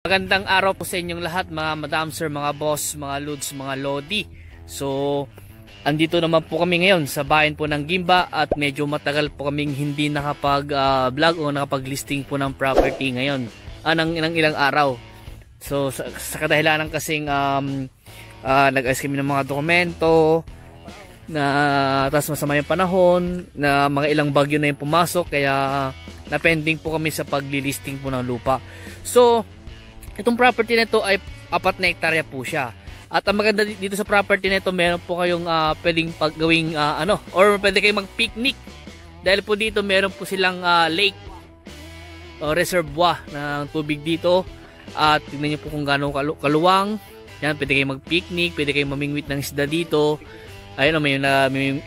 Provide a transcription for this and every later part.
Magandang araw po sa inyong lahat mga madam, sir, mga boss, mga lods, mga lodi. So, andito naman po kami ngayon sa bayan po ng Gimba at medyo matagal po kaming hindi nakapag-vlog o nakapag-listing po ng property ngayon. Ng ilang araw. So, sa kadahilanan kasing nag-ayos kami ng mga dokumento na tapos masama yung panahon na mga ilang bagyo na yung pumasok kaya na-pending po kami sa pag-listing po ng lupa. So, itong property na ito ay 4 na hektarya po siya. At ang maganda dito sa property na ito, meron po kayong pwedeng paggawing or pwede kayong mag-picnic. Dahil po dito meron po silang lake o reservoir ng tubig dito. At tingnan niyo po kung gaano kaluwang. Yan, pwede kayong mag-picnic, pwede kayong mamingwit ng isda dito. Ayun, may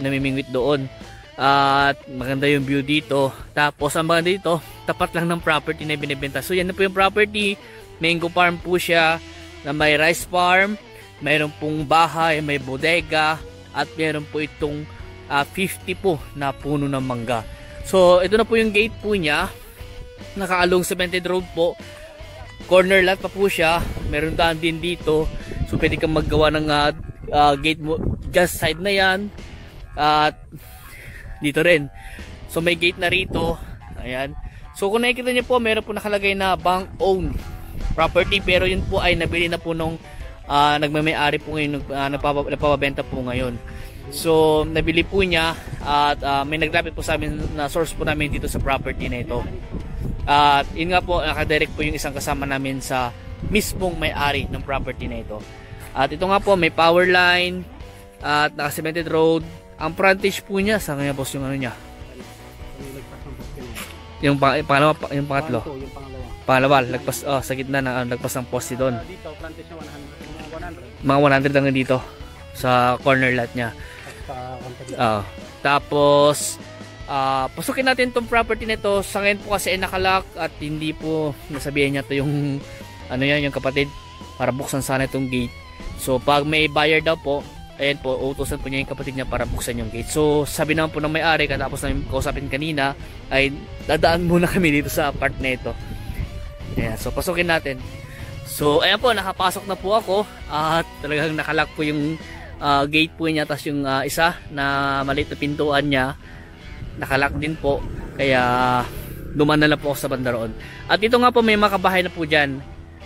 namimingwit doon. At maganda yung view dito. Tapos ang maganda dito, tapat lang ng property na binibenta. So yan na po yung property. Mango farm po siya na may rice farm, mayroon pong bahay, may bodega at mayroon po itong 50 po na puno ng mangga. So ito na po yung gate po niya, nakaalong cemented road po, corner lot pa po siya, meron daan din dito. So pwede kang maggawa ng gate mo just side na yan at dito rin. So may gate na rito, ayan. So kung nakikita niyo po, meron po nakalagay na bank owned property, pero yun po ay nabili na po nung nagmamay-ari po ngayon, nagpapabenta po ngayon. So nabili po niya at may naglapit po sa amin na source po namin dito sa property na ito. At yun nga po, nakadirect po yung isang kasama namin sa mismong may-ari ng property na ito. At ito nga po, may power line at naka-cemented road. Ang frontage po niya, saan kanya boss yung ano niya? Yung pangalawa, yung pangatlo. Pangalawa, lagpas sa gitna na lagpas ng poste doon. Dito, frontage na 100. Mga 100 lang dito sa corner lot niya. Tapos pasukin natin tong property nito. Sa ngayon po kasi ay nakalock at hindi po nasabihan niya to yung yung kapatid para buksan sana itong gate. So pag may buyer daw po, ayan po, utusan po niya yung kapatid niya para buksan yung gate. So sabi naman po ng may-ari, katapos namin kausapin kanina, ay dadaan muna kami dito sa part na ito. Ayan, so pasukin natin. So ayan po, nakapasok na po ako at talagang nakalock po yung gate po niya. Tapos yung isa na maliit na pintuan niya nakalock din po, kaya dumaan na lang po ako sa banda roon. At dito nga po may makabahay na po dyan.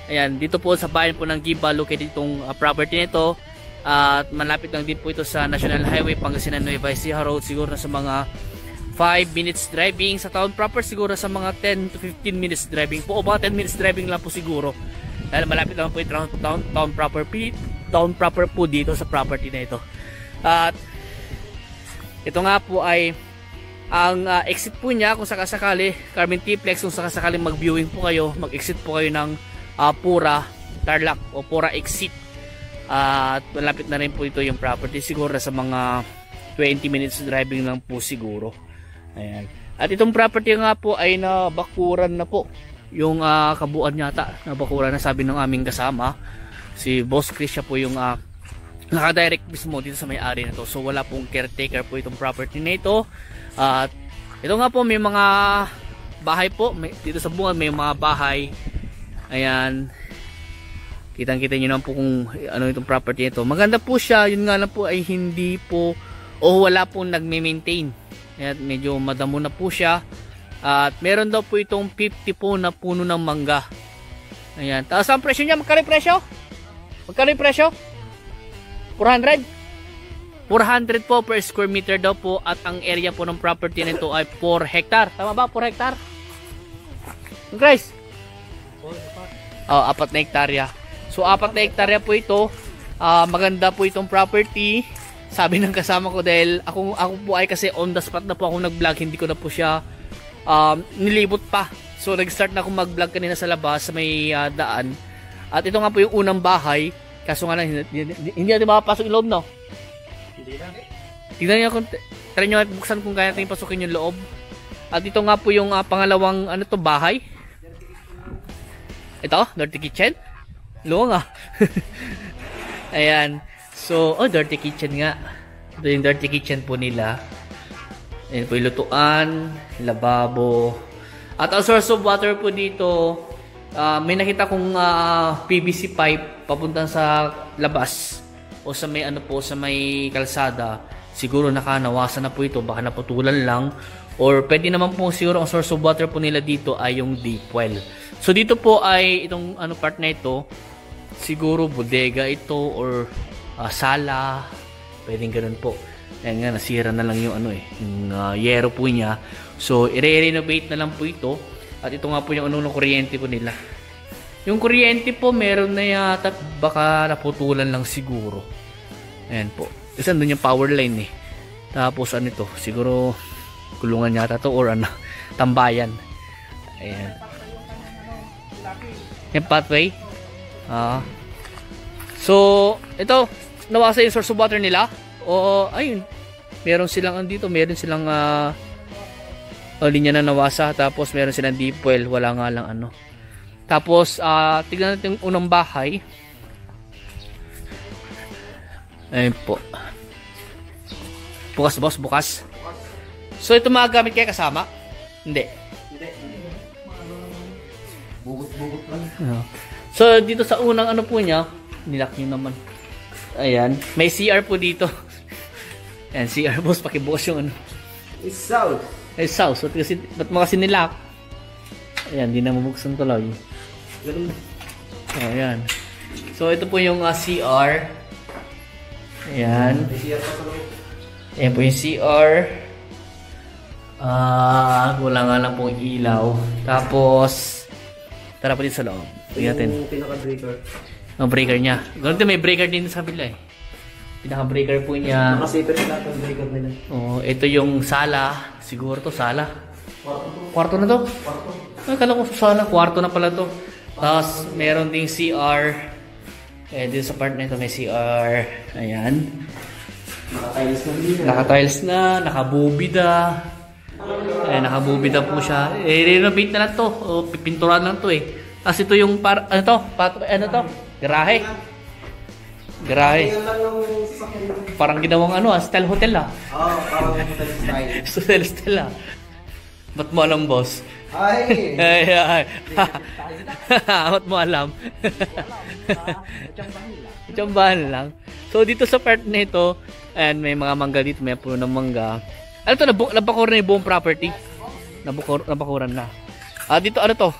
Ayan, dito po sa bayan po ng Gimba, located itong property nito. At malapit lang din po ito sa National Highway Pangasinan Nueva Ecija Road. Siguro na sa mga 5 minutes driving. Sa town proper siguro sa mga 10 to 15 minutes driving po, o mga 10 minutes driving lang po siguro, dahil malapit lang po yung town proper po dito sa property na ito. At ito nga po ay ang exit po niya, kung sakasakali Carmen T-Plex, kung sakasakali mag viewing po kayo, mag exit po kayo ng Pura Tarlac o Pura exit. At malapit na rin po ito yung property, siguro sa mga 20 minutes driving lang po siguro. Ayan. At itong property nga po ay nabakuran na po yung kabuuan yata, nabakuran na, sabi ng aming kasama si Boss Chris. Siya po yung nakadirect mismo dito sa may-ari na to. So wala pong caretaker po itong property na ito. At ito nga po, may mga bahay po dito sa bunga, may mga bahay. Ayan, kitang-kita nyo naman po kung ano itong property nito. Maganda po siya, yun nga lang po ay hindi po wala pong nagme-maintain. Ayan, medyo madamo na po siya. At meron daw po itong 50 po na puno ng mangga. Ayan, taas ang presyo niya. Magkano yung presyo? Magkano yung presyo? 400? 400 po per square meter daw po. At ang area po ng property nito ay 4 hectare. Tama ba? 4 hectare? Guys? 4 na hektarya. So 4 na hektarya po ito. Maganda po itong property, sabi ng kasama ko, dahil ako po ay kasi on the spot na po ako nag-vlog, hindi ko na po siya nilibot pa. So nag-start na ako mag-vlog kanina sa labas sa may daan. At ito nga po yung unang bahay, kaso nga lang hindi natin makapasok yung loob, no? Hindi na. Tignan nyo kung try nyo at buksan kung kaya natin pasukin yung loob. At ito nga po yung pangalawang bahay. Ito, dirty kitchen. Luwang Ayan. So, dirty kitchen nga. Ito yung dirty kitchen po nila. Ayan po yung lutuan, lababo. At ang source of water po dito may nakita kong PVC pipe papunta sa labas o sa may ano po, sa may kalsada. Siguro nakanawasan na po ito, baka naputulan lang, or pwede naman po siguro ang source of water po nila dito ay yung deep well. So dito po ay itong ano part na ito, siguro bodega ito or sala, pwedeng ganun po. Ayan nga, nasira na lang yung ano yung yero po niya. So i-renovate na lang po ito. At ito nga po yung ano ng kuryente po nila. Yung kuryente po meron na yata, baka naputulan lang siguro. Ayan po. Kasi andun yung power line eh. Tapos ano ito, siguro kulungan yata to or ano, tambayan. Ayan. Yung pathway. So, ito, nawasa yung source of water nila. O, ayun. Meron silang andito, meron silang linya na nawasa. Tapos meron silang deep well, wala nga lang ano. Tapos, tignan natin yung unang bahay. Ayun po. Bukas boss, bukas. So ito magagamit kayo kasama? Hindi. Bugot-bugot lang. So dito sa unang ano po niya, nilak nyo naman. Ayan, may CR po dito. Ayan, CR boss, pakibukas yung ano. It's south. It's south. So ba't mo kasi nilak? Ayan, di na mabuksan tuloy. Ganun. Ayan. So ito po yung CR. Ayan. May CR pa sa loob. Ayan po yung CR. Wala nga lang pong ilaw. Tapos, tara po dito sa loob. Tingnan natin. Yung pinaka-breaker. Ang breaker niya. Ganun din, may breaker din sa kabila eh. Pinaka-breaker po niya. Nakasiper sila ang breaker nila. Oh, ito yung sala. Siguro to sala. Kwarto na to? Kwarto. Akala ko sala. Kwarto na pala to. Tapos, meron ding CR. Eh, dito sa part na ito may CR. Ayan. Naka-tiles na din. Naka-tiles na, nakabubida. Ayan, nakabubida po siya. Renovate na lang to. O, pipinturan lang to eh. Tapos ito yung ano to? Ano to? Garahe. Garahe. Parang ginawang ano style hotel Oo, parang hotel style. Style Ba't mo alam, boss? Ay! Ay. Ba't mo alam? Tsambahan lang. So dito sa part na ito, ayan, may mga mangga dito, may puno ng mangga. Ano to, nabakuran na yung buong property. Nabakuran na. Dito ano to?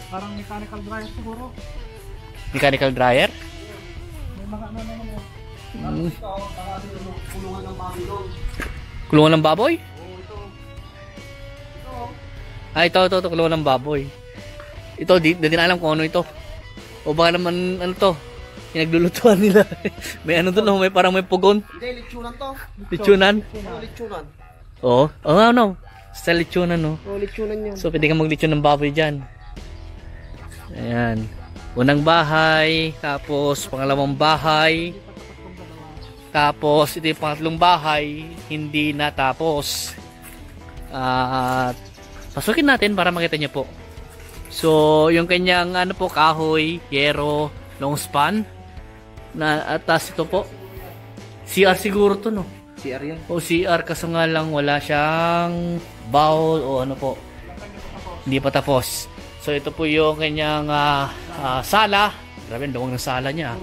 Parang mechanical dryer siguro. Mechanical dryer? May mga ano naman. Kulungan ng baboy doon. Kulungan ng baboy? Oo, ito. Ito, kulungan ng baboy. Ito, di na alam kung ano ito. O baka naman, ano to? Pinaglulutuan nila. May ano doon, may parang may pugon. Hindi, lechonan to. Lechonan? Oo, lechonan. Oo. No. Sa lechonan, no? Oo, lechonan yan. So, pwede kang mag-lechon ng baboy dyan. Ayan. Unang bahay. Tapos, pangalawang bahay. Tapos, ito yung pangatlong bahay. Hindi natapos. Pasukin natin para makita nyo po. So, yung kanyang ano po, kahoy, yero, long span. Atas ito po. CR siguro to, no? CR yan. O CR, kaso nga lang wala siyang bowl o ano po. Hindi pa tapos. So, ito po yung kanyang sala. Grabe, ang dawang ng sala niya.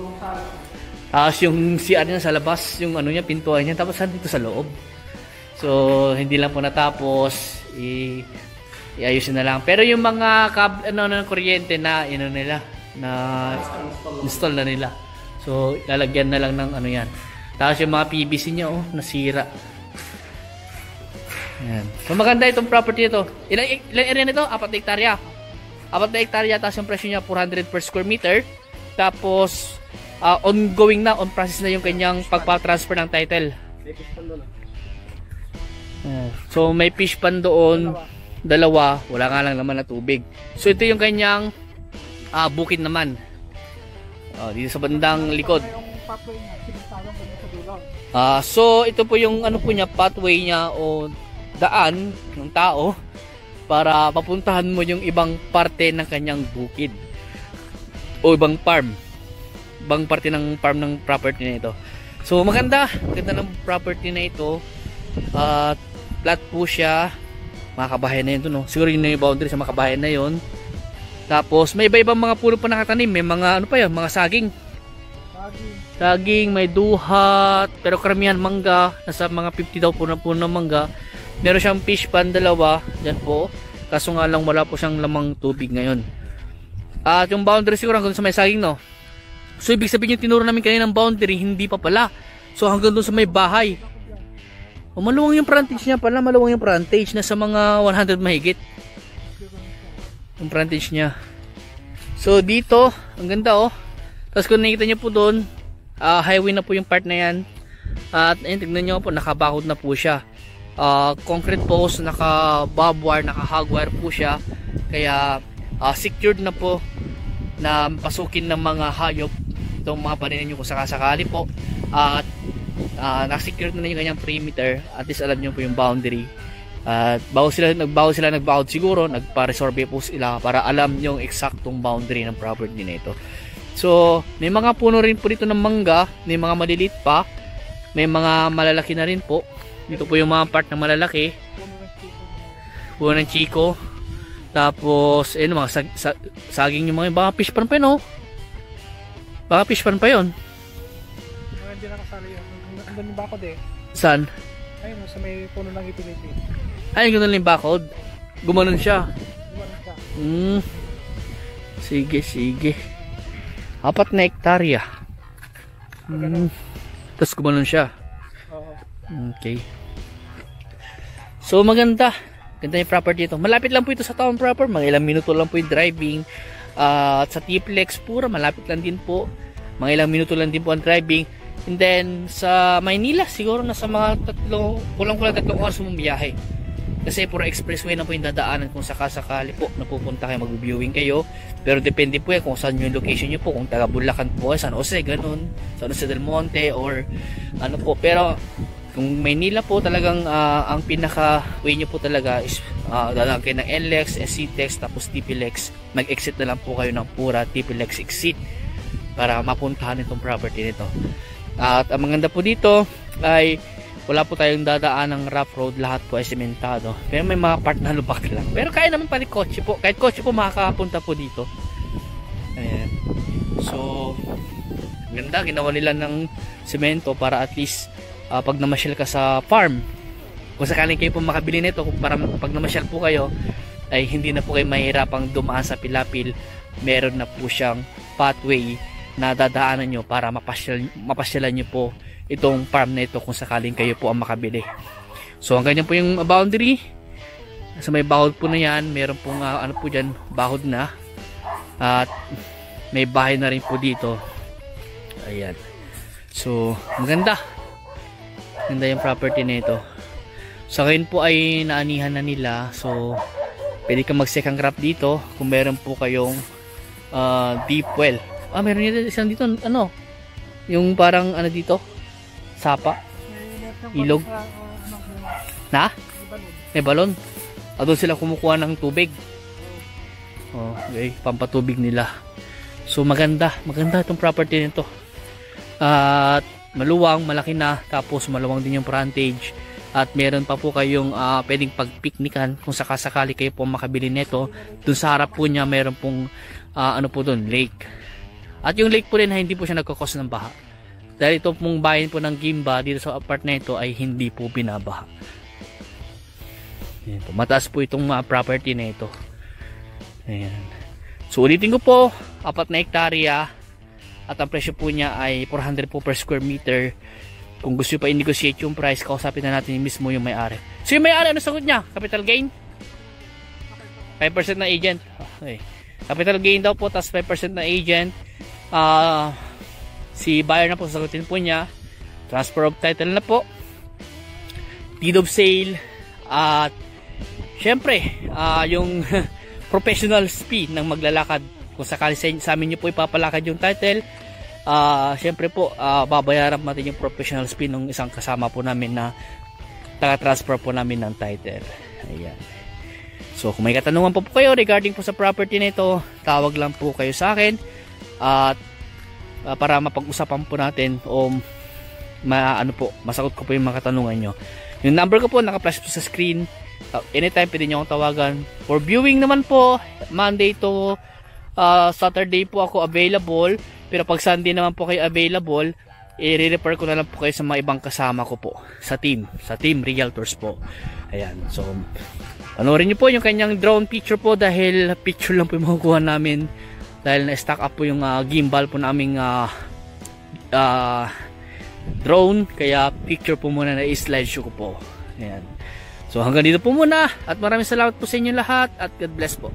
Tapos yung CR niya sa labas, yung ano niya, pintuan niya. Tapos dito sa loob. So, hindi lang po natapos. Iayusin na lang. Pero yung mga ng kuryente na nila na install na nila. So lalagyan na lang ng ano yan. Tapos yung mga PVC niya nasira. Ayan. So maganda itong property ito. Ilang area nito? 4 na hektarya. 4 na hektarya, tapos yung presyo niya 400 per square meter. Tapos ongoing na, on process na yung kanyang pagpa-transfer ng title. So may fish pan doon. Dalawa, wala nga lang naman na tubig. So ito yung kanyang bukid naman. Dito sa bandang likod. So ito po yung ano po niya, pathway niya o daan ng tao para papuntahan mo yung ibang parte ng kanyang bukid o ibang farm. Ibang parte ng farm ng property na ito. So maganda ng property na ito. Flat po siya. Mga kabahayan na yun to, no? Siguro yun na yung boundary sa mga kabahayan na yun. Tapos may iba-ibang mga puno pa nakatanim. May mga ano pa yun, mga saging. Saging, may duhat, pero karamihan mangga. Nasa mga 50 daw po na puno ng mangga. Meron siyang fish pan, dalawa. Yan po. Kaso nga lang wala po siyang lamang tubig ngayon. At yung boundary siguro hanggang sa may saging, no? So ibig sabihin yung tinuro namin kanina ng boundary, hindi pa pala. So hanggang doon sa may bahay. O, maluwang yung frontage niya pala. Maluwang yung frontage. Nasa mga 100 mahigit yung frontage niya. So dito, ang ganda oh. Tapos kung nakikita nyo po doon, highway na po yung part na yan. At ayun, tignan nyo po, nakabakod na po siya. Concrete post, naka-bob wire, naka-hog wire po siya. Kaya secured na po na pasukin ng mga hayop itong mga paninan nyo kung sakasakali po. At naka-secured na yung kanyang perimeter. At least alam nyo po yung boundary. At bawal sila nagbawod siguro, nagpa-resurvey po sila para alam yung eksaktong boundary ng property nito. So, may mga puno rin po dito ng mangga, may mga maliliit pa, may mga malalaki na rin po. Dito po yung mga part na malalaki. Puno ng chiko. Tapos, ayun, mga saging yung mga fish pan pa yun, oh. Baka fish pan pa yun. Hindi nakasali yun. Andun yung bakod eh. Saan? Ayun, sa may puno ng itiliti. Ay, gano'n yung bakod. Gumanon siya. Gumanon siya. Sige, sige. 4 na hektarya. Tapos gumanon siya. Okay. So maganda. Ganda yung property ito. Malapit lang po ito sa town proper. Mga ilang minuto lang po yung driving. At sa T-Plex pura, malapit lang din po. Mga ilang minuto lang din po ang driving. And then sa Maynila, siguro nasa mga kulang-kulang 3 oras bumiyahe. Kasi puro expressway na po yung dadaanan kung sakasakali po napupunta kayo, mag-viewing kayo. Pero depende po yan kung saan yung location nyo po. Kung taga Bulacan po, San Jose, ganun. San Jose del Monte or ano po. Pero kung Maynila po talagang ang pinaka way nyo po talaga is dadaan kayo ng NLEX, SCTEX, tapos TPLEX. Mag-exit na lang po kayo ng pura TPLEX exit para mapuntahan itong property nito. At ang maganda po dito ay wala po tayong dadaan ng rough road, lahat po ay sementado. Pero may mga part na lubak lang. Pero kaya naman pati kotse po. Kahit kotse po makakapunta po dito. Ayan. So, ganda. Ginawa nila ng semento para at least pag namasyal ka sa farm, kung sakaling kayo po makabili nito, para pag namasyal po kayo, ay hindi na po kayo mahirapang dumaan sa pilapil. Meron na po siyang pathway na dadaanan nyo para mapasyalan nyo po itong farm na ito kung sakaling kayo po ang makabili. So ang ganyan po yung boundary. Sa may bahod po na yan, meron pong ano po dyan, bahod na. At may bahay na rin po dito. Ayan. So maganda. Maganda yung property na ito. Sa ngayon po ay naanihan na nila. So pwede ka mag second crop dito kung meron po kayong deep well. Meron nila isang dito, ano, yung parang ano dito, sapa, ilog. Na? May balon. Doon sila kumukuha ng tubig. Okay, pampatubig nila. So maganda itong property nito. At maluwang, malaki na, tapos maluwang din yung frontage. At meron pa po kayong pwedeng pagpiknikan kung sakasakali kayo po makabili nito. Doon sa harap po niya meron pong ano po doon, lake. At yung lake po rin hindi po siya nagkakos ng baha. Dahil ito pong bayan po ng Gimba dito sa part na ito ay hindi po binabaha. Ayan po. Mataas po itong property na ito. Ayan. So ulitin ko po, 4 na hektarya. At ang presyo po niya ay 400 po per square meter. Kung gusto pa i-negotiate yung price, kausapin na natin mismo yung may-ari. So yung may-ari, ano sagot niya? Capital gain? 5% na agent. Okay. Capital gain daw po, tas 5% na agent. Si buyer na po, sagutin po niya. Transfer of title na po. Deed of sale. At syempre, yung professional fee ng maglalakad. Kung sakali sa amin nyo po ipapalakad yung title, syempre po, babayaran natin yung professional fee ng isang kasama po namin na taga-transfer po namin ng title. Ayan. So kung may katanungan po kayo regarding po sa property nito, tawag lang po kayo sa akin at para mapag-usapan po natin o masagot ko po yung mga katanungan nyo. Yung number ko po naka-flash po sa screen. Anytime pwede nyo akong tawagan. For viewing naman po, Monday to Saturday po ako available, pero pag Sunday naman po kayo available, i-refer ko na lang po kayo sa mga ibang kasama ko po sa team Realtors po. Ayan, so panoorin nyo po yung kanyang drone picture po, dahil picture lang po yung makukuha namin, dahil na-stack up po yung gimbal po naming drone, kaya picture po muna na i-slideshow ko po. Ayan. So hanggang dito po muna, at maraming salamat po sa inyo lahat, at God bless po.